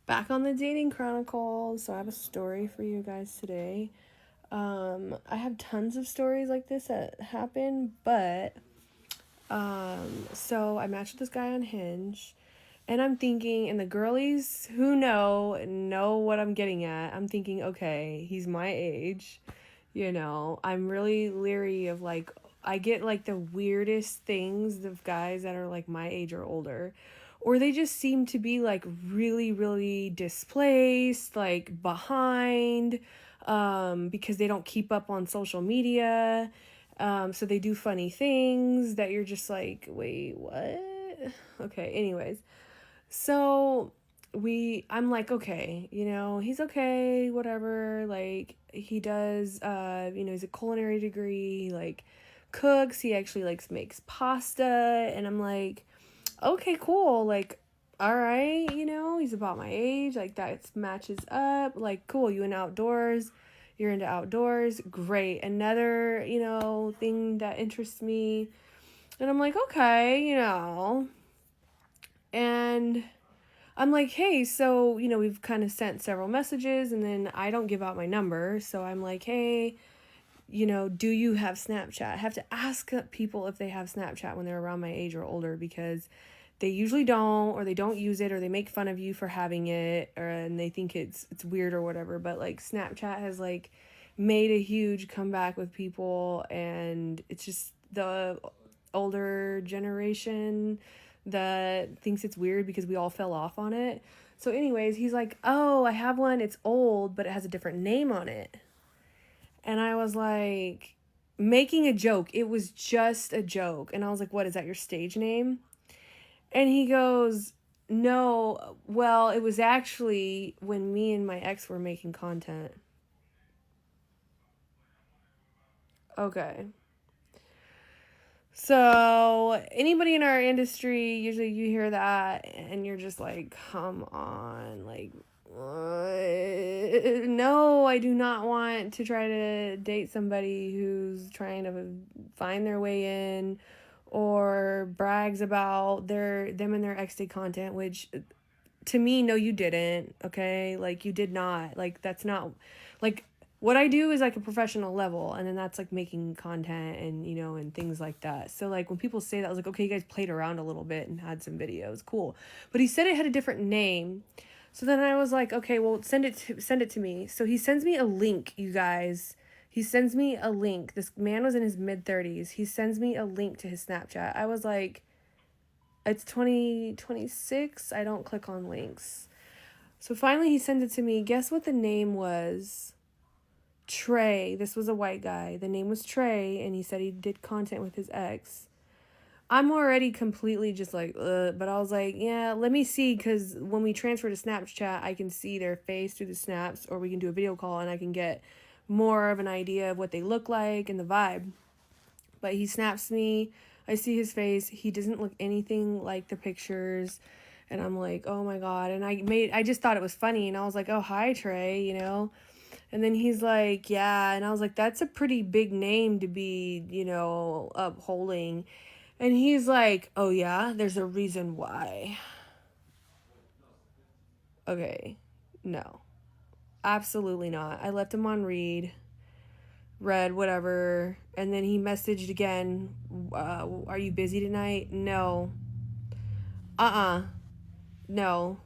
Back on the dating chronicles. So I have a story for you guys today. I have tons of stories like this that happen, but so I matched with this guy on Hinge, and I'm thinking, and the girlies who know what I'm getting at. I'm thinking, okay, he's my age, I'm really leery of like I get like the weirdest things of guys that are like my age or older, or they just seem to be like really really displaced, like behind, because they don't keep up on social media. So they do funny things that you're just like, wait, what? Okay, anyways, so I'm like, okay, he's okay, whatever. Like he does, he's a culinary degree, like cooks. He actually likes makes pasta, and I'm like, okay, cool. Like, all right, he's about my age. Like that matches up. Like, cool. You in outdoors. You're into outdoors. Great. Another, thing that interests me. And I'm like, okay, and I'm like, hey, so, we've kind of sent several messages, and then I don't give out my number. So I'm like, hey, do you have Snapchat? I have to ask people if they have Snapchat when they're around my age or older, because they usually don't, or they don't use it, or they make fun of you for having it, and they think it's weird or whatever. But like Snapchat has like made a huge comeback with people, and it's just the older generation that thinks it's weird because we all fell off on it. So anyways, he's like, oh, I have one, it's old, but it has a different name on it. And I was like, making a joke. It was just a joke. And I was like, what, is that your stage name? And he goes, no, well, it was actually when me and my ex were making content. Okay. So, anybody in our industry, usually you hear that and you're just like, come on. Like, no, I do not want to try to date somebody who's trying to find their way in or brags about them and their ex did content, which to me, no, you didn't. Okay, like you did not. Like that's not like what I do is like a professional level, and then that's like making content and and things like that. So like when people say that, I was like, okay, you guys played around a little bit and had some videos, cool. But he said it had a different name. So then I was like, okay, well, send it to me. So he sends me a link, you guys. He sends me a link. This man was in his mid-30s. He sends me a link to his Snapchat. I was like, it's 2026. I don't click on links. So finally he sends it to me. Guess what the name was? Trey. This was a white guy. The name was Trey, and he said he did content with his ex. I'm already completely just like, ugh, but I was like, yeah, let me see, because when we transfer to Snapchat, I can see their face through the snaps, or we can do a video call, and I can get more of an idea of what they look like and the vibe. But he snaps me. I see his face. He doesn't look anything like the pictures. And I'm like, oh my God. And I just thought it was funny. And I was like, oh, hi, Trey. And then he's like, yeah. And I was like, that's a pretty big name to be, upholding. And he's like, oh, yeah, there's a reason why. Okay, no, absolutely not. I left him on read, whatever. And then he messaged again, are you busy tonight? No. No.